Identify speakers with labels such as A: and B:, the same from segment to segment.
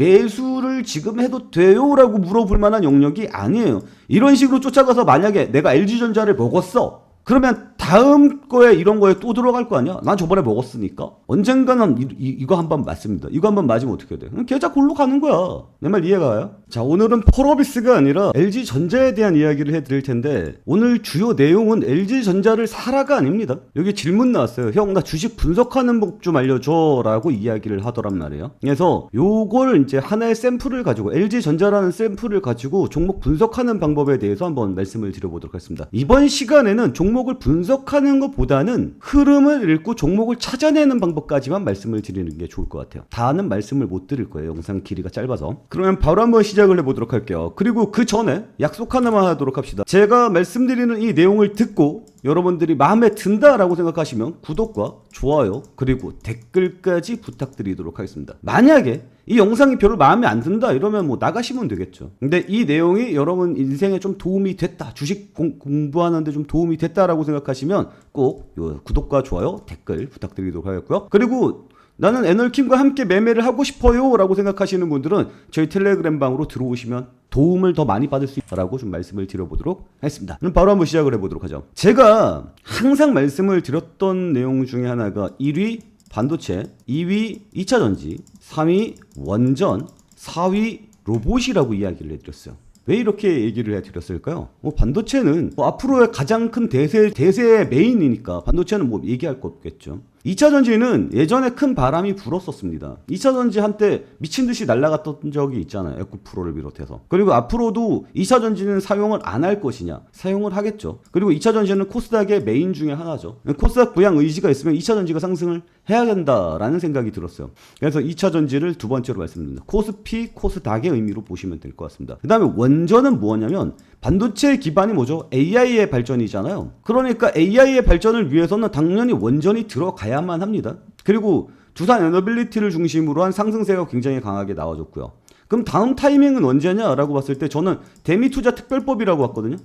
A: 매수를 지금 해도 돼요? 라고 물어볼 만한 영역이 아니에요. 이런 식으로 쫓아가서 만약에 내가 LG전자를 먹었어. 그러면 다음 거에 이런 거에 또 들어갈 거 아니야? 난 저번에 먹었으니까. 언젠가는 이거 한번 맞습니다. 이거 한번 맞으면 어떻게 돼? 계좌 골로 가는 거야. 내 말 이해가요? 자, 오늘은 펄어비스가 아니라 LG전자에 대한 이야기를 해드릴 텐데 오늘 주요 내용은 LG전자를 사라가 아닙니다. 여기 질문 나왔어요. 형, 나 주식 분석하는 법 좀 알려줘 라고 이야기를 하더란 말이에요. 그래서 요걸 이제 하나의 샘플을 가지고 LG전자라는 샘플을 가지고 종목 분석하는 방법에 대해서 한번 말씀을 드려보도록 하겠습니다. 이번 시간에는 종목을 분석하는 것보다는 흐름을 읽고 종목을 찾아내는 방법까지만 말씀을 드리는 게 좋을 것 같아요. 다는 말씀을 못 드릴 거예요. 영상 길이가 짧아서. 그러면 바로 한번 시작을 해보도록 할게요. 그리고 그 전에 약속 하나만 하도록 합시다. 제가 말씀드리는 이 내용을 듣고 여러분들이 마음에 든다라고 생각하시면 구독과 좋아요 그리고 댓글까지 부탁드리도록 하겠습니다. 만약에 이 영상이 별로 마음에 안 든다 이러면 뭐 나가시면 되겠죠. 근데 이 내용이 여러분 인생에 좀 도움이 됐다, 주식 공부하는데 좀 도움이 됐다라고 생각하시면 꼭 요 구독과 좋아요 댓글 부탁드리도록 하겠고요. 그리고 나는 애널킴과 함께 매매를 하고 싶어요 라고 생각하시는 분들은 저희 텔레그램 방으로 들어오시면 도움을 더 많이 받을 수 있다라고 좀 말씀을 드려보도록 하겠습니다. 그럼 바로 한번 시작을 해보도록 하죠. 제가 항상 말씀을 드렸던 내용 중에 하나가 1위 반도체, 2위 2차전지, 3위 원전, 4위 로봇이라고 이야기를 해드렸어요. 왜 이렇게 얘기를 해드렸을까요? 반도체는 앞으로의 가장 큰 대세의 메인이니까 반도체는 뭐 얘기할 거 없겠죠. 2차전지는 예전에 큰 바람이 불었었습니다. 2차전지 한때 미친듯이 날아갔던 적이 있잖아요. 에코프로를 비롯해서. 그리고 앞으로도 2차전지는 사용을 안 할 것이냐? 사용을 하겠죠. 그리고 2차전지는 코스닥의 메인 중에 하나죠. 코스닥 부양 의지가 있으면 2차전지가 상승을 해야 된다라는 생각이 들었어요. 그래서 2차전지를 두 번째로 말씀드립니다. 코스피, 코스닥의 의미로 보시면 될 것 같습니다. 그 다음에 원전은 뭐냐면 반도체의 기반이 뭐죠? AI의 발전이잖아요. 그러니까 AI의 발전을 위해서는 당연히 원전이 들어가야만 합니다. 그리고 두산 에너빌리티를 중심으로 한 상승세가 굉장히 강하게 나와줬고요. 그럼 다음 타이밍은 언제냐라고 봤을 때 저는 대미투자특별법이라고 왔거든요.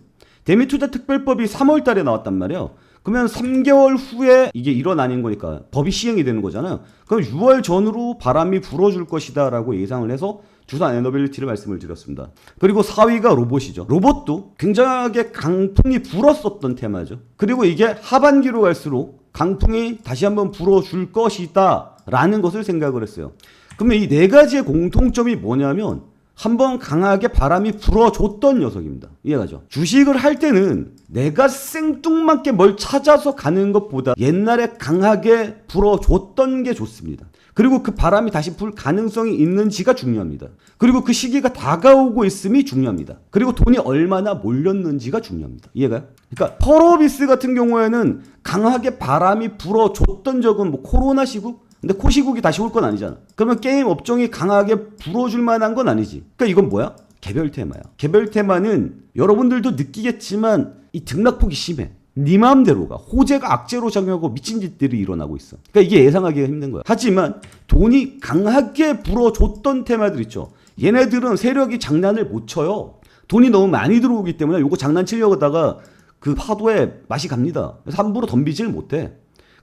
A: 대미투자특별법이 3월 달에 나왔단 말이에요. 그러면 3개월 후에 이게 일어나는 거니까 법이 시행이 되는 거잖아요. 그럼 6월 전으로 바람이 불어줄 것이다 라고 예상을 해서 두산 에너빌리티를 말씀을 드렸습니다. 그리고 4위가 로봇이죠. 로봇도 굉장하게 강풍이 불었었던 테마죠. 그리고 이게 하반기로 갈수록 강풍이 다시 한번 불어줄 것이다 라는 것을 생각을 했어요. 그러면 이 네 가지의 공통점이 뭐냐면 한번 강하게 바람이 불어줬던 녀석입니다. 이해가죠? 주식을 할 때는 내가 생뚱맞게 뭘 찾아서 가는 것보다 옛날에 강하게 불어줬던 게 좋습니다. 그리고 그 바람이 다시 불 가능성이 있는지가 중요합니다. 그리고 그 시기가 다가오고 있음이 중요합니다. 그리고 돈이 얼마나 몰렸는지가 중요합니다. 이해가요? 그러니까 펄어비스 같은 경우에는 강하게 바람이 불어줬던 적은 뭐 코로나 시국? 근데 코시국이 다시 올 건 아니잖아. 그러면 게임 업종이 강하게 불어줄 만한 건 아니지. 그러니까 이건 뭐야? 개별 테마야. 개별 테마는 여러분들도 느끼겠지만 이 등락폭이 심해. 네 마음대로가. 호재가 악재로 작용하고 미친 짓들이 일어나고 있어. 그러니까 이게 예상하기가 힘든 거야. 하지만 돈이 강하게 불어줬던 테마들 있죠. 얘네들은 세력이 장난을 못 쳐요. 돈이 너무 많이 들어오기 때문에 요거 장난치려고 하다가 그 파도에 맛이 갑니다. 그래서 함부로 덤비질 못해.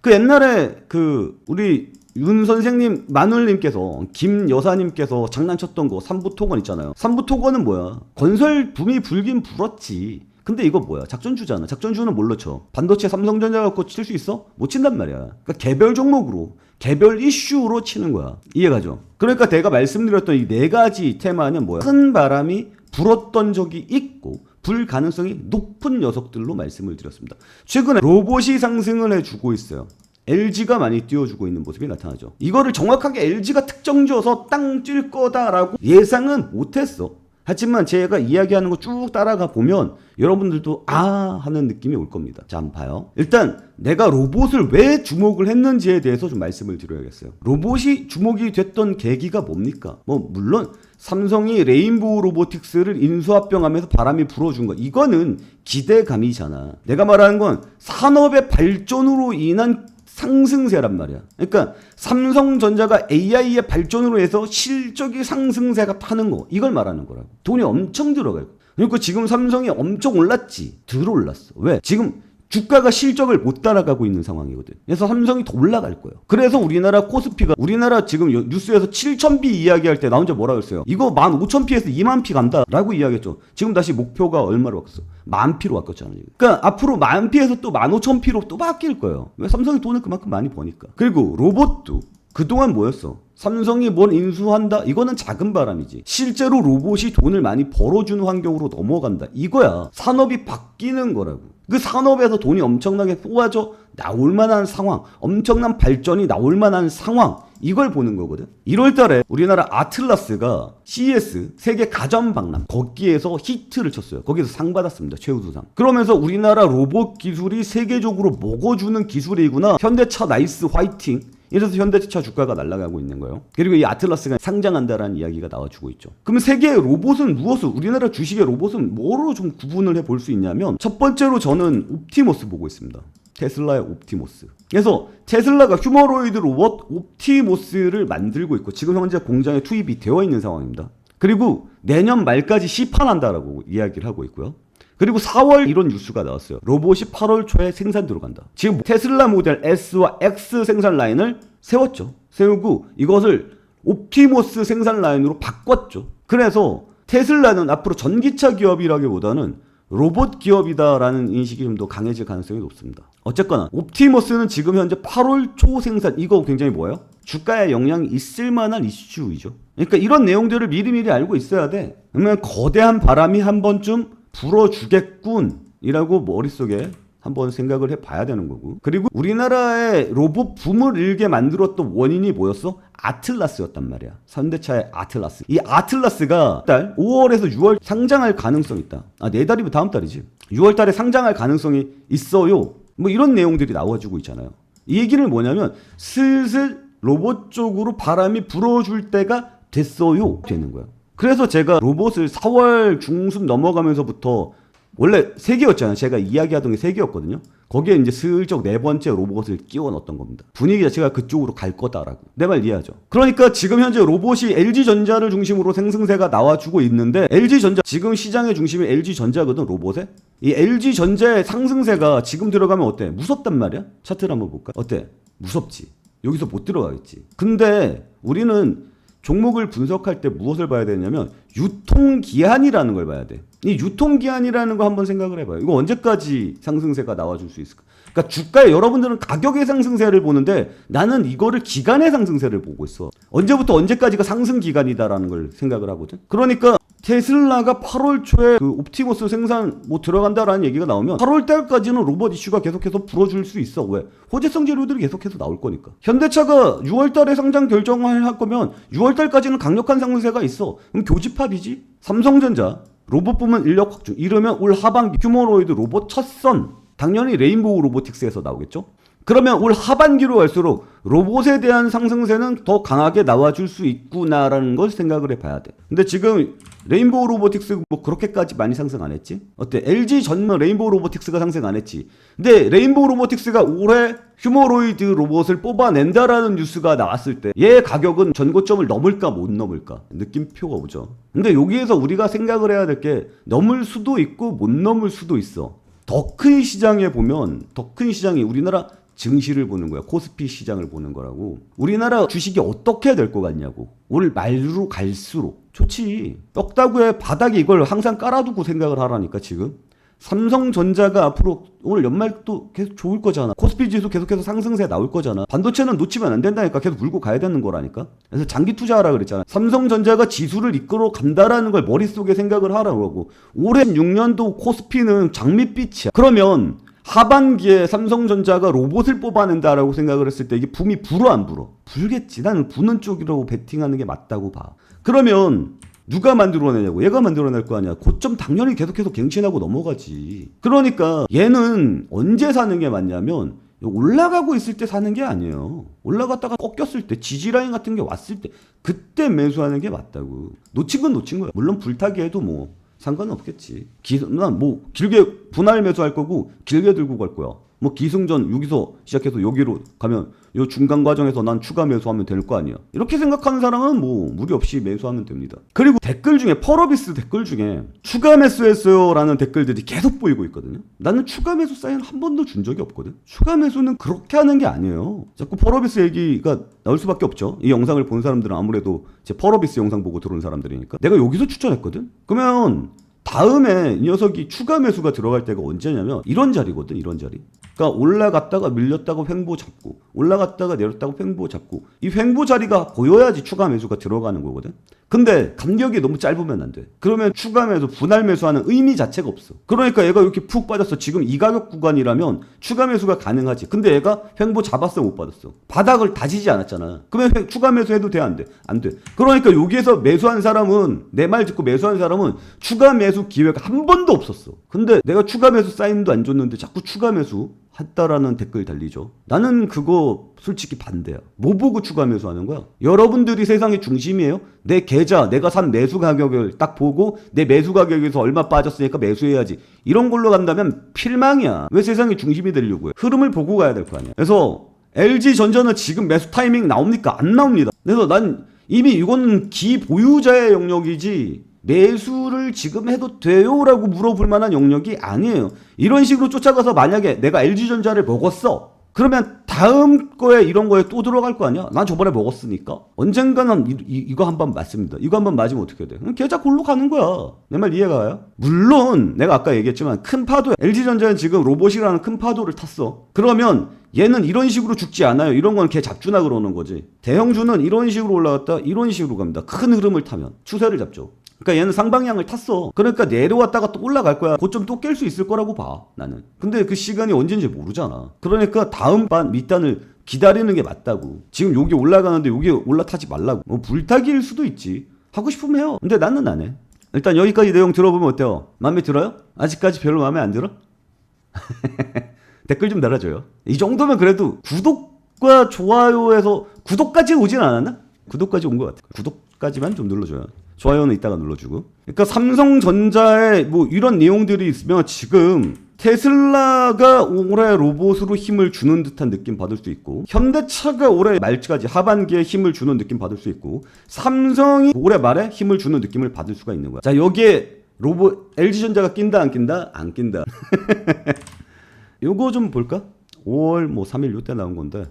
A: 그 옛날에 그 우리 윤 선생님, 마눌님께서, 김 여사님께서 장난쳤던 거 삼부토건 있잖아요. 삼부토건은 뭐야? 건설 붐이 불긴 불었지. 근데 이거 뭐야? 작전주잖아. 작전주는 뭘로 쳐? 반도체 삼성전자 갖고 칠 수 있어? 못 친단 말이야. 그러니까 개별 종목으로, 개별 이슈로 치는 거야. 이해가죠? 그러니까 내가 말씀드렸던 이 네 가지 테마는 뭐야? 큰 바람이 불었던 적이 있고 불 가능성이 높은 녀석들로 말씀을 드렸습니다. 최근에 로봇이 상승을 해주고 있어요. LG가 많이 띄워주고 있는 모습이 나타나죠. 이거를 정확하게 LG가 특정 지어서 땅 뛸 거다라고 예상은 못했어. 하지만 제가 이야기하는 거 쭉 따라가 보면 여러분들도 아 하는 느낌이 올 겁니다. 자, 한번 봐요. 일단 내가 로봇을 왜 주목을 했는지에 대해서 좀 말씀을 드려야겠어요. 로봇이 주목이 됐던 계기가 뭡니까? 뭐 물론 삼성이 레인보우 로보틱스를 인수합병하면서 바람이 불어준 거 이거는 기대감이잖아. 내가 말하는 건 산업의 발전으로 인한 상승세란 말이야. 그러니까 삼성전자가 AI의 발전으로 해서 실적이 상승세가 타는 거 이걸 말하는 거라고. 돈이 엄청 들어가요. 그러니까 지금 삼성이 엄청 올랐지. 들어올랐어. 왜? 지금 주가가 실적을 못 따라가고 있는 상황이거든. 그래서 삼성이 더 올라갈 거예요. 그래서 우리나라 코스피가 우리나라 지금 뉴스에서 7,000비 이야기할 때 나 혼자 뭐라 그랬어요? 이거 15,000피에서 20,000피 간다라고 이야기했죠. 지금 다시 목표가 얼마로 바뀌었어? 10,000피로 바뀌었잖아요. 그러니까 앞으로 10,000피에서 또 15,000피로 또 바뀔 거예요. 왜? 삼성이 돈을 그만큼 많이 버니까. 그리고 로봇도 그동안 뭐였어? 삼성이 뭘 인수한다? 이거는 작은 바람이지. 실제로 로봇이 돈을 많이 벌어주는 환경으로 넘어간다. 이거야. 산업이 바뀌는 거라고. 그 산업에서 돈이 엄청나게 쏟아져 나올 만한 상황, 엄청난 발전이 나올 만한 상황, 이걸 보는 거거든. 1월 달에 우리나라 아틀라스가 CES 세계 가전박람 거기에서 히트를 쳤어요. 거기서 상 받았습니다. 최우수상. 그러면서 우리나라 로봇 기술이 세계적으로 먹어주는 기술이구나. 현대차 나이스 화이팅. 이래서 현대차 주가가 날아가고 있는 거예요. 그리고 이 아틀라스가 상장한다라는 이야기가 나와주고 있죠. 그럼 세계의 로봇은 무엇을, 우리나라 주식의 로봇은 뭐로 좀 구분을 해볼 수 있냐면, 첫 번째로 저는 옵티머스 보고 있습니다. 테슬라의 옵티머스. 그래서 테슬라가 휴머노이드 로봇 옵티머스를 만들고 있고 지금 현재 공장에 투입이 되어 있는 상황입니다. 그리고 내년 말까지 시판한다라고 이야기를 하고 있고요. 그리고 4월 이런 뉴스가 나왔어요. 로봇이 8월 초에 생산 들어간다. 지금 테슬라 모델 S와 X 생산 라인을 세웠죠. 세우고 이것을 옵티머스 생산 라인으로 바꿨죠. 그래서 테슬라는 앞으로 전기차 기업이라기보다는 로봇 기업이다라는 인식이 좀 더 강해질 가능성이 높습니다. 어쨌거나 옵티머스는 지금 현재 8월 초 생산, 이거 굉장히 뭐예요? 주가에 영향이 있을 만한 이슈이죠. 그러니까 이런 내용들을 미리미리 알고 있어야 돼. 그러면 거대한 바람이 한 번쯤 불어주겠군 이라고 머릿속에 한번 생각을 해봐야 되는 거고. 그리고 우리나라의 로봇 붐을 일게 만들었던 원인이 뭐였어? 아틀라스였단 말이야. 현대차의 아틀라스. 이 아틀라스가 달 5월에서 6월 상장할 가능성이 있다. 내달이면 다음 달이지. 6월 달에 상장할 가능성이 있어요. 뭐 이런 내용들이 나와주고 있잖아요. 이 얘기는 뭐냐면 슬슬 로봇 쪽으로 바람이 불어줄 때가 됐어요. 되는 거야. 그래서 제가 로봇을 4월 중순 넘어가면서부터, 원래 3개였잖아요. 제가 이야기하던 게 3개였거든요. 거기에 이제 슬쩍 4번째 로봇을 끼워 넣었던 겁니다. 분위기 자체가 그쪽으로 갈 거다라고. 내 말 이해하죠? 그러니까 지금 현재 로봇이 LG전자를 중심으로 생승세가 나와주고 있는데, LG전자, 지금 시장의 중심이 LG전자거든, 로봇에. 이 LG전자의 상승세가 지금 들어가면 어때? 무섭단 말이야? 차트를 한번 볼까? 어때? 무섭지. 여기서 못 들어가겠지. 근데 우리는 종목을 분석할 때 무엇을 봐야 되냐면 유통기한이라는 걸 봐야 돼. 이 유통기한이라는 거 한번 생각을 해봐요. 이거 언제까지 상승세가 나와줄 수 있을까? 그러니까 주가에 여러분들은 가격의 상승세를 보는데 나는 이거를 기간의 상승세를 보고 있어. 언제부터 언제까지가 상승 기간이다라는 걸 생각을 하거든. 그러니까 테슬라가 8월 초에 그 옵티머스 생산 뭐 들어간다라는 얘기가 나오면 8월 달까지는 로봇 이슈가 계속해서 불어줄 수 있어. 왜? 호재성 재료들이 계속해서 나올 거니까. 현대차가 6월 달에 상장 결정을 할 거면 6월 달까지는 강력한 상승세가 있어. 그럼 교집합이지. 삼성전자 로봇 부문 인력 확충. 이러면 올 하반기 휴머노이드 로봇 첫 선. 당연히 레인보우 로보틱스에서 나오겠죠. 그러면 올 하반기로 갈수록 로봇에 대한 상승세는 더 강하게 나와줄 수 있구나라는 걸 생각을 해봐야 돼. 근데 지금 레인보우 로보틱스 뭐 그렇게까지 많이 상승 안 했지? 어때? LG 전면 레인보우 로보틱스가 상승 안 했지. 근데 레인보우 로보틱스가 올해 휴머노이드 로봇을 뽑아낸다라는 뉴스가 나왔을 때 얘 가격은 전고점을 넘을까 못 넘을까 느낌표가 오죠. 근데 여기에서 우리가 생각을 해야 될 게 넘을 수도 있고 못 넘을 수도 있어. 더 큰 시장에 보면, 더 큰 시장이 우리나라 증시를 보는 거야. 코스피 시장을 보는 거라고. 우리나라 주식이 어떻게 될 것 같냐고. 올 말로 갈수록 좋지. 뼈다구의 바닥에 이걸 항상 깔아두고 생각을 하라니까. 지금 삼성전자가 앞으로 오늘 연말도 계속 좋을 거잖아. 코스피 지수 계속해서 상승세 나올 거잖아. 반도체는 놓치면 안 된다니까. 계속 물고 가야 되는 거라니까. 그래서 장기 투자하라 그랬잖아. 삼성전자가 지수를 이끌어 간다라는 걸 머릿속에 생각을 하라고 하고. 올해 6년도 코스피는 장밋빛이야. 그러면 하반기에 삼성전자가 로봇을 뽑아낸다라고 생각을 했을 때 이게 붐이 불어 안 불어? 불겠지. 나는 부는 쪽이라고 베팅하는 게 맞다고 봐. 그러면 누가 만들어내냐고. 얘가 만들어낼 거 아니야. 고점 당연히 계속해서 갱신하고 넘어가지. 그러니까 얘는 언제 사는 게 맞냐면 올라가고 있을 때 사는 게 아니에요. 올라갔다가 꺾였을 때, 지지라인 같은 게 왔을 때 그때 매수하는 게 맞다고. 놓친 건 놓친 거야. 물론 불타기 해도 뭐 상관은 없겠지. 난 뭐 길게 분할 매수할 거고 길게 들고 갈 거야. 뭐 기승전 여기서 시작해서 여기로 가면 요 중간 과정에서 난 추가 매수하면 될 거 아니야. 이렇게 생각하는 사람은 뭐 무리 없이 매수하면 됩니다. 그리고 댓글 중에 펄어비스 댓글 중에 추가 매수했어요 라는 댓글들이 계속 보이고 있거든요. 나는 추가 매수 사인 한 번도 준 적이 없거든. 추가 매수는 그렇게 하는 게 아니에요. 자꾸 펄어비스 얘기가 나올 수밖에 없죠. 이 영상을 본 사람들은 아무래도 제 펄어비스 영상 보고 들어온 사람들이니까. 내가 여기서 추천했거든. 그러면 다음에 이 녀석이 추가 매수가 들어갈 때가 언제냐면 이런 자리거든. 이런 자리. 그러니까 올라갔다가 밀렸다가 횡보 잡고 올라갔다가 내렸다가 횡보 잡고 이 횡보 자리가 보여야지 추가 매수가 들어가는 거거든. 근데 간격이 너무 짧으면 안 돼. 그러면 추가 매수, 분할 매수하는 의미 자체가 없어. 그러니까 얘가 이렇게 푹 빠졌어. 지금 이 가격 구간이라면 추가 매수가 가능하지. 근데 얘가 횡보 잡았어, 못 받았어? 바닥을 다지지 않았잖아. 그러면 추가 매수해도 돼, 안 돼? 안 돼. 그러니까 여기에서 매수한 사람은, 내 말 듣고 매수한 사람은 추가 매수 기회가 한 번도 없었어. 근데 내가 추가 매수 사인도 안 줬는데 자꾸 추가 매수 했다라는 댓글 달리죠. 나는 그거 솔직히 반대야. 뭐 보고 추가 매수하는 거야? 여러분들이 세상의 중심이에요? 내 계좌, 내가 산 매수 가격을 딱 보고 내 매수 가격에서 얼마 빠졌으니까 매수해야지. 이런 걸로 간다면 필망이야. 왜 세상의 중심이 되려고 해? 흐름을 보고 가야 될 거 아니야. 그래서 LG전자는 지금 매수 타이밍 나옵니까? 안 나옵니다. 그래서 난 이미 이거는 기보유자의 영역이지 매수를 지금 해도 돼요? 라고 물어볼 만한 영역이 아니에요. 이런 식으로 쫓아가서 만약에 내가 LG전자를 먹었어. 그러면 다음 거에 이런 거에 또 들어갈 거 아니야? 난 저번에 먹었으니까. 언젠가는 이거 한번 맞습니다. 이거 한번 맞으면 어떻게 돼? 계좌 골로 가는 거야. 내 말 이해가 가요? 물론 내가 아까 얘기했지만 큰 파도, LG전자는 지금 로봇이라는 큰 파도를 탔어. 그러면 얘는 이런 식으로 죽지 않아요. 이런 건 걔 잡주나 그러는 거지. 대형주는 이런 식으로 올라갔다 이런 식으로 갑니다. 큰 흐름을 타면 추세를 잡죠. 그러니까 얘는 쌍방향을 탔어. 그러니까 내려왔다가 또 올라갈 거야. 고점 또 깰 수 있을 거라고 봐, 나는. 근데 그 시간이 언제인지 모르잖아. 그러니까 다음 반 밑단을 기다리는 게 맞다고. 지금 여기 올라가는데 여기 올라타지 말라고. 뭐 불타기일 수도 있지. 하고 싶으면 해요. 근데 나는 안 해. 일단 여기까지 내용 들어보면 어때요? 마음에 들어요? 아직까지 별로 마음에 안 들어? 댓글 좀 달아줘요. 이 정도면 그래도 구독과 좋아요에서 구독까지 오진 않았나? 구독까지 온 것 같아. 구독까지만 좀 눌러줘요. 좋아요는 이따가 눌러주고. 그러니까 삼성전자에 뭐 이런 내용들이 있으면 지금 테슬라가 올해 로봇으로 힘을 주는 듯한 느낌 받을 수 있고, 현대차가 올해 말까지 하반기에 힘을 주는 느낌 받을 수 있고, 삼성이 올해 말에 힘을 주는 느낌을 받을 수가 있는 거야. 자, 여기에 로봇 LG전자가 낀다 안 낀다? 안 낀다. 요거 좀 볼까? 5월 뭐 3일 요때 나온 건데,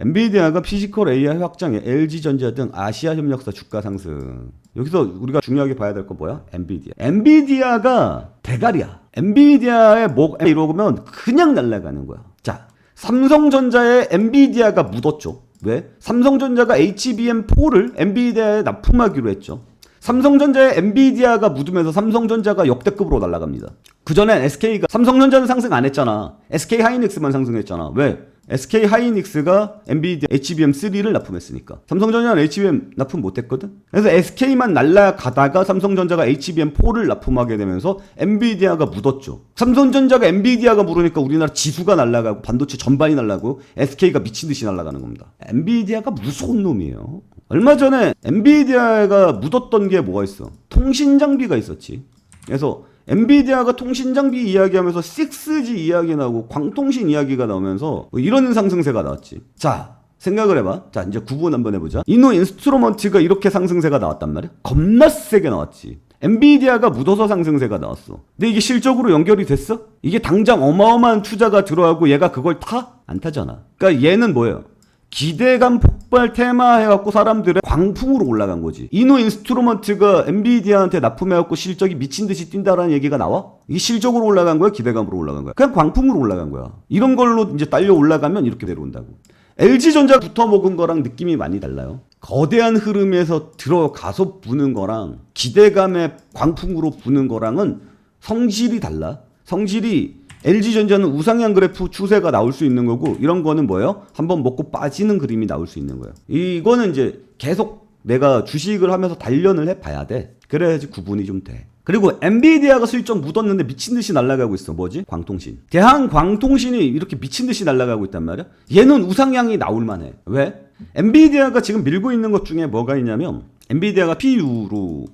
A: 엔비디아가 피지컬 AI 확장에 LG전자 등 아시아 협력사 주가 상승. 여기서 우리가 중요하게 봐야 될 건 뭐야? 엔비디아. 엔비디아가 대가리야. 엔비디아의 목 이러면 그냥 날아가는 거야. 자, 삼성전자에 엔비디아가 묻었죠. 왜? 삼성전자가 HBM4를 엔비디아에 납품하기로 했죠. 삼성전자에 엔비디아가 묻으면서 삼성전자가 역대급으로 날아갑니다. 그전엔 SK가, 삼성전자는 상승 안 했잖아. SK 하이닉스만 상승했잖아. 왜? SK 하이닉스가 엔비디아 HBM3를 납품했으니까. 삼성전자는 HBM 납품 못했거든. 그래서 SK만 날아가다가 삼성전자가 HBM4를 납품하게 되면서 엔비디아가 묻었죠. 삼성전자가 엔비디아가 묻으니까 우리나라 지수가 날아가고 반도체 전반이 날아가고 SK가 미친듯이 날아가는 겁니다. 엔비디아가 무서운 놈이에요. 얼마 전에 엔비디아가 묻었던 게 뭐가 있어? 통신 장비가 있었지. 그래서 엔비디아가 통신 장비 이야기하면서 6G 이야기 나오고 광통신 이야기가 나오면서 뭐 이런 상승세가 나왔지. 자, 생각을 해봐. 자, 이제 구분 한번 해보자. 이노 인스트루먼트가 이렇게 상승세가 나왔단 말이야. 겁나 세게 나왔지. 엔비디아가 묻어서 상승세가 나왔어. 근데 이게 실적으로 연결이 됐어? 이게 당장 어마어마한 투자가 들어가고 얘가 그걸 타? 안 타잖아. 그러니까 얘는 뭐예요? 기대감 폭발 테마 해갖고 사람들의 광풍으로 올라간 거지. 이노 인스트루먼트가 엔비디아한테 납품해갖고 실적이 미친듯이 뛴다라는 얘기가 나와? 이게 실적으로 올라간 거야? 기대감으로 올라간 거야? 그냥 광풍으로 올라간 거야. 이런 걸로 이제 딸려 올라가면 이렇게 내려온다고. LG전자 붙어 먹은 거랑 느낌이 많이 달라요. 거대한 흐름에서 들어가서 부는 거랑 기대감의 광풍으로 부는 거랑은 성질이 달라. 성질이 LG전자는 우상향 그래프 추세가 나올 수 있는 거고, 이런 거는 뭐예요? 한번 먹고 빠지는 그림이 나올 수 있는 거예요. 이거는 이제 계속 내가 주식을 하면서 단련을 해봐야 돼. 그래야지 구분이 좀 돼. 그리고 엔비디아가 슬쩍 묻었는데 미친듯이 날아가고 있어. 뭐지? 광통신. 대한광통신이 이렇게 미친듯이 날아가고 있단 말이야. 얘는 우상향이 나올 만해. 왜? 엔비디아가 지금 밀고 있는 것 중에 뭐가 있냐면, 엔비디아가 PU로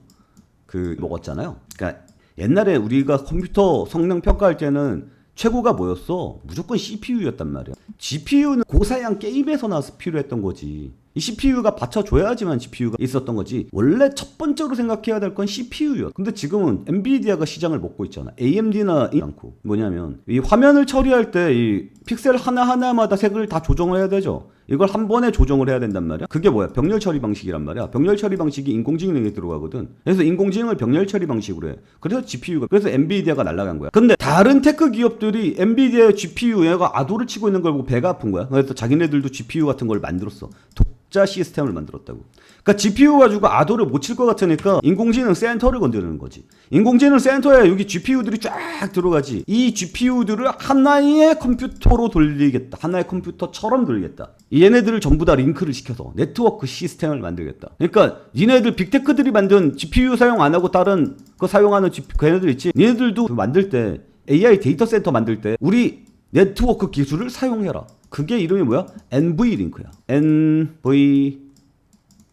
A: 먹었잖아요. 그러니까 옛날에 우리가 컴퓨터 성능 평가할 때는 최고가 뭐였어? 무조건 CPU였단 말이야. GPU는 고사양 게임에서나 필요했던 거지. 이 CPU가 받쳐줘야지만 GPU가 있었던 거지. 원래 첫 번째로 생각해야 될 건 CPU였어. 근데 지금은 엔비디아가 시장을 먹고 있잖아. AMD나 않고. 뭐냐면 이 화면을 처리할 때 이 픽셀 하나하나마다 색을 다 조정을 해야 되죠. 이걸 한 번에 조정을 해야 된단 말이야. 그게 뭐야? 병렬 처리 방식이란 말이야. 병렬 처리 방식이 인공지능에 들어가거든. 그래서 인공지능을 병렬 처리 방식으로 해. 그래서 GPU가, 그래서 엔비디아가 날아간 거야. 근데 다른 테크 기업들이 엔비디아의 GPU, 얘가 아도를 치고 있는 걸 보고 배가 아픈 거야. 그래서 자기네들도 GPU 같은 걸 만들었어. 독자 시스템을 만들었다고. 그러니까 GPU 가지고 아도를 못 칠 것 같으니까 인공지능 센터를 건드리는 거지. 인공지능 센터에 여기 GPU들이 쫙 들어가지. 이 GPU들을 하나의 컴퓨터로 돌리겠다. 하나의 컴퓨터처럼 돌리겠다. 얘네들을 전부 다 링크를 시켜서 네트워크 시스템을 만들겠다. 그러니까 니네들 빅테크들이 만든 GPU 사용 안 하고 다른 그 사용하는 걔네들 있지. 니네들도 만들 때 AI 데이터 센터 만들 때 우리 네트워크 기술을 사용해라. 그게 이름이 뭐야? NV링크야.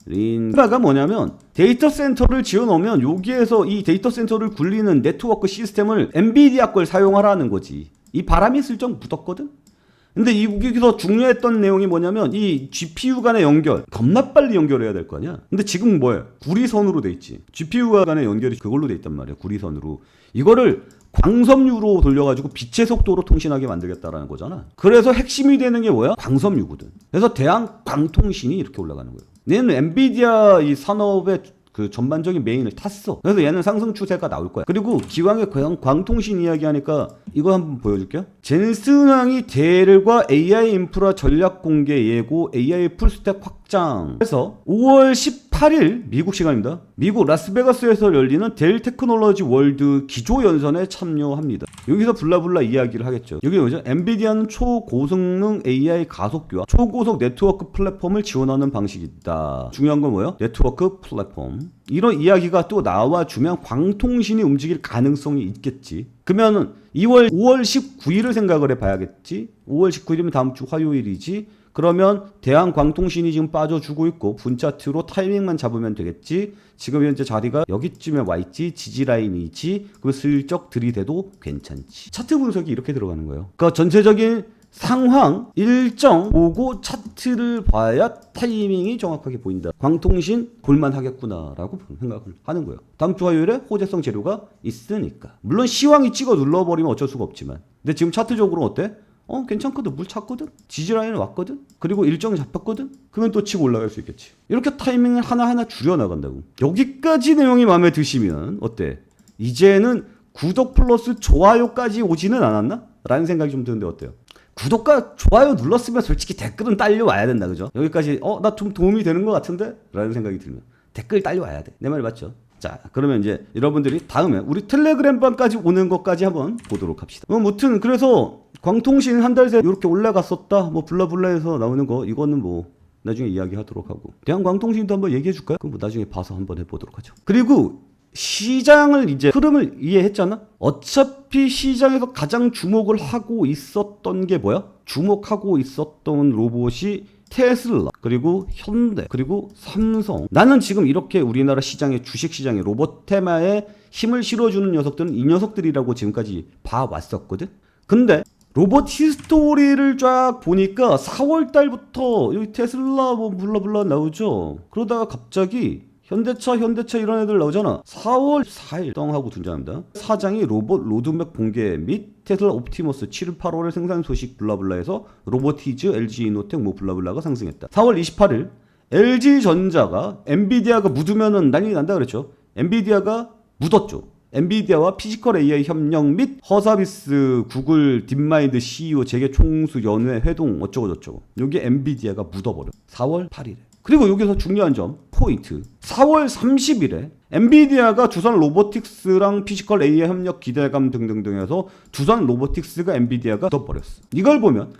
A: 링크가 뭐냐면 데이터 센터를 지어놓으면 여기에서 이 데이터 센터를 굴리는 네트워크 시스템을 엔비디아 걸 사용하라는 거지. 이 바람이 슬쩍 붙었거든? 근데 여기서 중요했던 내용이 뭐냐면 이 GPU 간의 연결 겁나 빨리 연결해야 될 거 아니야. 근데 지금 뭐야? 구리선으로 돼 있지. GPU 간의 연결이 그걸로 돼 있단 말이야. 구리선으로. 이거를 광섬유로 돌려가지고 빛의 속도로 통신하게 만들겠다라는 거잖아. 그래서 핵심이 되는 게 뭐야? 광섬유거든. 그래서 대한광통신이 이렇게 올라가는 거예요. 얘는 엔비디아 이 산업의 그 전반적인 메인을 탔어. 그래서 얘는 상승 추세가 나올 거야. 그리고 기왕에 광통신 이야기하니까 이거 한번 보여줄게요. 젠슨왕이 델과 AI 인프라 전략 공개 예고 AI 풀스택 확장. 그래서 5월 18일 미국 시간입니다. 미국 라스베가스에서 열리는 델 테크놀로지 월드 기조연설에 참여합니다. 여기서 블라블라 이야기를 하겠죠. 여기 뭐죠? 엔비디아는 초고성능 AI 가속기와 초고속 네트워크 플랫폼을 지원하는 방식이다. 중요한 건 뭐예요? 네트워크 플랫폼. 이런 이야기가 또 나와주면 광통신이 움직일 가능성이 있겠지. 그러면 5월 19일을 생각을 해봐야겠지. 5월 19일이면 다음 주 화요일이지. 그러면 대한광통신이 지금 빠져주고 있고 분차트로 타이밍만 잡으면 되겠지. 지금 현재 자리가 여기쯤에 와있지. 지지라인이지. 그럼 슬쩍 들이대도 괜찮지. 차트 분석이 이렇게 들어가는 거예요. 그러니까 전체적인 상황 일정 보고 차트를 봐야 타이밍이 정확하게 보인다. 광통신 볼만하겠구나라고 생각을 하는 거예요. 다음 주 화요일에 호재성 재료가 있으니까. 물론 시황이 찍어 눌러버리면 어쩔 수가 없지만. 근데 지금 차트적으로 어때? 괜찮거든. 물 찼거든. 지지라인은 왔거든. 그리고 일정이 잡혔거든. 그러면 또 치고 올라갈 수 있겠지. 이렇게 타이밍을 하나하나 줄여나간다고. 여기까지 내용이 마음에 드시면 어때? 이제는 구독 플러스 좋아요까지 오지는 않았나? 라는 생각이 좀 드는데 어때요? 구독과 좋아요 눌렀으면 솔직히 댓글은 딸려와야 된다. 그죠? 여기까지 나 좀 도움이 되는 것 같은데? 라는 생각이 들면 댓글 딸려와야 돼. 내 말 맞죠? 자, 그러면 이제 여러분들이 다음에 우리 텔레그램방까지 오는 것까지 한번 보도록 합시다. 무튼 그래서 광통신 한 달 새 이렇게 올라갔었다. 뭐 블라블라에서 나오는 거 이거는 뭐 나중에 이야기하도록 하고 대한광통신도 한번 얘기해 줄까요? 그럼 뭐 나중에 봐서 한번 해보도록 하죠. 그리고 시장을 이제 흐름을 이해했잖아. 어차피 시장에서 가장 주목을 하고 있었던 게 뭐야? 주목하고 있었던 로봇이 테슬라, 그리고 현대, 그리고 삼성. 나는 지금 이렇게 우리나라 시장의 주식시장에 로봇 테마에 힘을 실어주는 녀석들은 이 녀석들이라고 지금까지 봐왔었거든. 근데 로봇 히스토리를 쫙 보니까 4월달부터 여기 테슬라 뭐 블라블라 나오죠. 그러다가 갑자기 현대차 이런 애들 나오잖아. 4월 4일 떵하고 등장합니다. 사장이 로봇 로드맵 공개 및 테슬라 옵티머스 7월 8월의 생산 소식 블라블라에서 로보티즈, LG 이노텍 뭐 블라블라가 상승했다. 4월 28일 LG전자가 엔비디아가 묻으면은 난리 난다 그랬죠. 엔비디아가 묻었죠. 엔비디아와 피지컬 AI 협력 및 허서비스 구글 딥마인드 CEO 재계 총수 연회 회동 어쩌고저쩌고. 여기 엔비디아가 묻어버려. 4월 8일에. 그리고 여기서 중요한 점 포인트. 4월 30일에 엔비디아가 두산 로보틱스랑 피지컬 AI 협력 기대감 등등등 해서 두산 로보틱스가 엔비디아가 묻어버렸어. 이걸 보면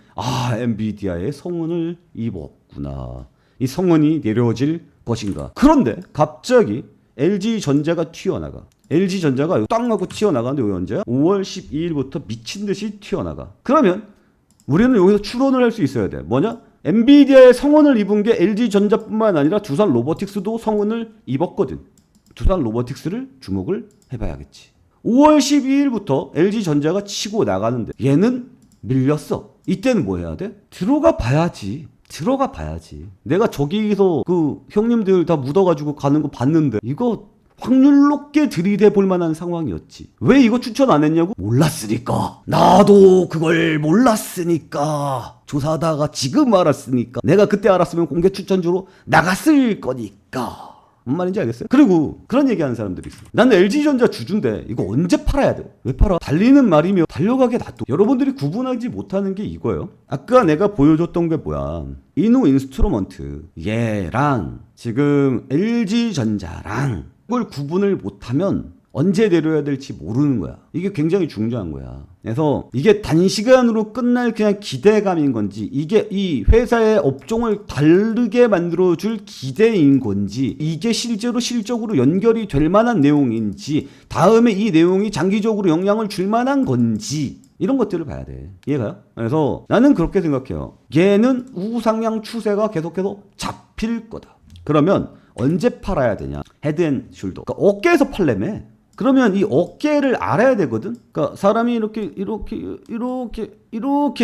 A: 엔비디아의 성운을 입었구나. 이 성운이 내려질 것인가. 그런데 갑자기 LG전자가 튀어나가. LG전자가 땅 하고 튀어나가는데 왜 언제야? 5월 12일부터 미친듯이 튀어나가. 그러면 우리는 여기서 추론을 할 수 있어야 돼. 뭐냐? 엔비디아의 성운을 입은 게 LG전자뿐만 아니라 두산 로보틱스도 성운을 입었거든. 두산 로보틱스를 주목을 해봐야겠지. 5월 12일부터 LG전자가 치고 나가는데 얘는 밀렸어. 이때는 뭐 해야 돼? 들어가 봐야지. 내가 저기서 그 형님들 다 묻어가지고 가는 거 봤는데 이거 확률 높게 들이대 볼 만한 상황이었지. 왜 이거 추천 안 했냐고? 몰랐으니까. 나도 그걸 몰랐으니까. 조사하다가 지금 알았으니까. 내가 그때 알았으면 공개 추천주로 나갔을 거니까. 뭔 말인지 알겠어요? 그리고 그런 얘기하는 사람들이 있어. 나는 LG전자 주주인데 이거 언제 팔아야 돼? 왜 팔아? 달리는 말이며 달려가게 놔둬. 여러분들이 구분하지 못하는 게 이거예요. 아까 내가 보여줬던 게 뭐야? 이노인스트루먼트 얘랑 지금 LG전자랑 그걸 구분을 못하면 언제 내려야 될지 모르는 거야. 이게 굉장히 중요한 거야. 그래서 이게 단시간으로 끝날 그냥 기대감인 건지, 이게 이 회사의 업종을 다르게 만들어줄 기대인 건지, 이게 실제로 실적으로 연결이 될 만한 내용인지, 다음에 이 내용이 장기적으로 영향을 줄 만한 건지, 이런 것들을 봐야 돼. 이해가요? 그래서 나는 그렇게 생각해요. 얘는 우상향 추세가 계속해서 잡힐 거다. 그러면 언제 팔아야 되냐? 헤드앤숄더. 그러니까 어깨에서 팔려면 그러면 이 어깨를 알아야 되거든. 그러니까 사람이 이렇게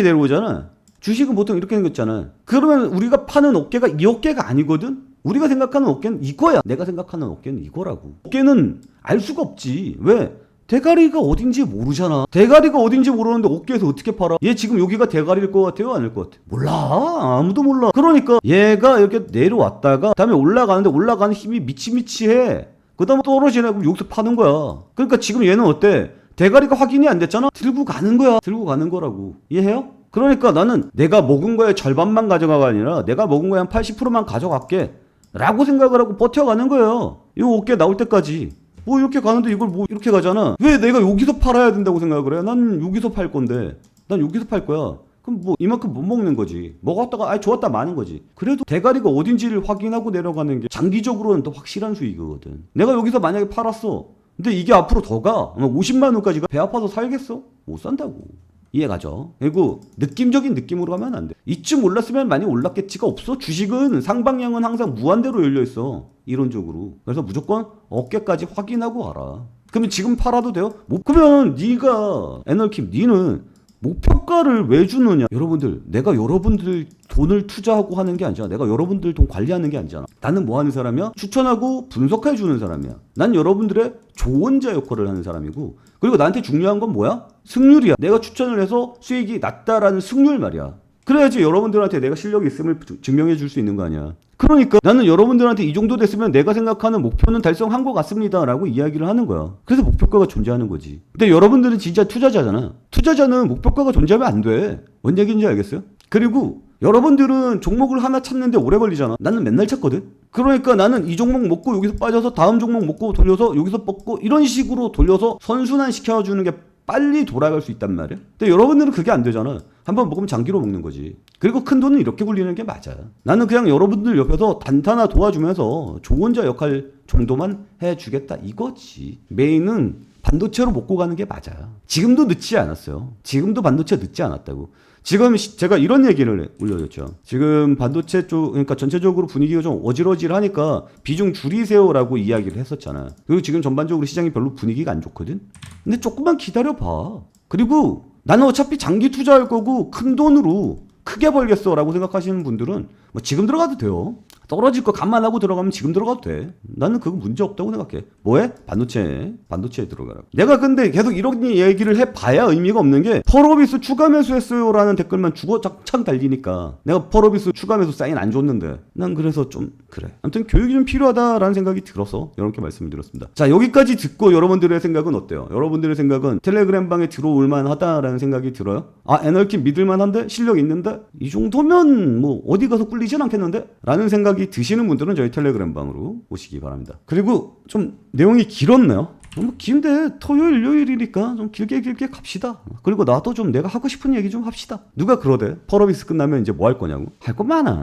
A: 내려오잖아. 주식은 보통 이렇게 생겼잖아. 그러면 우리가 파는 어깨가 이 어깨가 아니거든. 우리가 생각하는 어깨는 이거야. 내가 생각하는 어깨는 이거라고. 어깨는 알 수가 없지. 왜? 대가리가 어딘지 모르잖아. 대가리가 어딘지 모르는데 어깨에서 어떻게 팔아? 얘 지금 여기가 대가리일 것 같아요? 아닐 것 같아? 몰라. 아무도 몰라. 그러니까 얘가 이렇게 내려왔다가 다음에 올라가는데 올라가는 힘이 미치미치해. 그 다음에 떨어지라고 여기서 파는 거야. 그러니까 지금 얘는 어때? 대가리가 확인이 안 됐잖아? 들고 가는 거야. 들고 가는 거라고. 이해해요? 그러니까 나는 내가 먹은 거의 절반만 가져가가 아니라 내가 먹은 거의 한 80%만 가져갈게 라고 생각을 하고 버텨가는 거예요. 이 어깨 나올 때까지. 뭐 이렇게 가는데 이걸 뭐 이렇게 가잖아. 왜 내가 여기서 팔아야 된다고 생각을 해? 난 여기서 팔 건데. 난 여기서 팔 거야. 그럼 뭐 이만큼 못 먹는 거지. 먹었다가 좋았다 마는 거지. 그래도 대가리가 어딘지를 확인하고 내려가는 게 장기적으로는 더 확실한 수익이거든. 내가 여기서 만약에 팔았어. 근데 이게 앞으로 더 가. 아마 50만 원까지 가. 배 아파서 살겠어? 못 산다고. 이해가죠? 그리고 느낌적인 느낌으로 가면 안 돼. 이쯤 올랐으면 많이 올랐겠지가 없어. 주식은 상방향은 항상 무한대로 열려있어. 이론적으로. 그래서 무조건 어깨까지 확인하고 가라. 그러면 지금 팔아도 돼요? 그러면 네가 애널킴 니는 목표가를 왜 주느냐? 여러분들, 내가 여러분들 돈을 투자하고 하는 게 아니잖아. 내가 여러분들 돈 관리하는 게 아니잖아. 나는 뭐 하는 사람이야? 추천하고 분석해 주는 사람이야. 난 여러분들의 조언자 역할을 하는 사람이고, 그리고 나한테 중요한 건 뭐야? 승률이야. 내가 추천을 해서 수익이 낮다라는 승률 말이야. 그래야지 여러분들한테 내가 실력이 있음을 증명해 줄 수 있는 거 아니야. 그러니까 나는 여러분들한테 이 정도 됐으면 내가 생각하는 목표는 달성한 것 같습니다 라고 이야기를 하는 거야. 그래서 목표가가 존재하는 거지. 근데 여러분들은 진짜 투자자잖아. 투자자는 목표가가 존재하면 안 돼. 뭔 얘기인지 알겠어요? 그리고 여러분들은 종목을 하나 찾는데 오래 걸리잖아. 나는 맨날 찾거든. 그러니까 나는 이 종목 먹고 여기서 빠져서 다음 종목 먹고 돌려서 여기서 뽑고 이런 식으로 돌려서 선순환 시켜주는 게 빨리 돌아갈 수 있단 말이야. 근데 여러분들은 그게 안 되잖아. 한번 먹으면 장기로 먹는 거지. 그리고 큰 돈은 이렇게 굴리는 게 맞아. 나는 그냥 여러분들 옆에서 단타나 도와주면서 조언자 역할 정도만 해주겠다 이거지. 메인은 반도체로 먹고 가는 게 맞아. 지금도 늦지 않았어요. 지금도 반도체 늦지 않았다고. 지금 제가 이런 얘기를 올려줬죠. 지금 반도체 쪽, 그러니까 전체적으로 분위기가 좀 어질어질하니까 비중 줄이세요라고 이야기를 했었잖아. 그리고 지금 전반적으로 시장이 별로 분위기가 안 좋거든. 근데 조금만 기다려봐. 그리고 나는 어차피 장기 투자할 거고 큰 돈으로 크게 벌겠어라고 생각하시는 분들은 뭐 지금 들어가도 돼요. 떨어질 거 감안하고 들어가면 지금 들어가도 돼. 나는 그거 문제 없다고 생각해. 뭐해? 반도체에 들어가라고. 내가 근데 계속 이런 얘기를 해봐야 의미가 없는 게 펄어비스 추가 매수했어요 라는 댓글만 주거창 달리니까 내가 펄어비스 추가 매수 사인 안 줬는데 난 그래서 좀 그래. 아무튼 교육이 좀 필요하다라는 생각이 들어서 이렇게 말씀을 드렸습니다. 자, 여기까지 듣고 여러분들의 생각은 어때요? 여러분들의 생각은 텔레그램 방에 들어올 만하다라는 생각이 들어요? 아, 애널킴 믿을만한데? 실력 있는데? 이 정도면 뭐 어디 가서 꿀리진 않겠는데? 라는 생각이 드시는 분들은 저희 텔레그램 방으로 오시기 바랍니다. 그리고 좀 내용이 길었네요. 너무 긴데 토요일 일요일이니까 좀 길게 갑시다. 그리고 나도 좀 내가 하고 싶은 얘기 좀 합시다. 누가 그러대? 펄어비스 끝나면 이제 뭐 할 거냐고. 할 건 많아.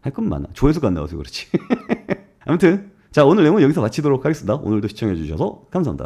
A: 조회수가 안 나와서 그렇지. 아무튼 자, 오늘 내용은 여기서 마치도록 하겠습니다. 오늘도 시청해 주셔서 감사합니다.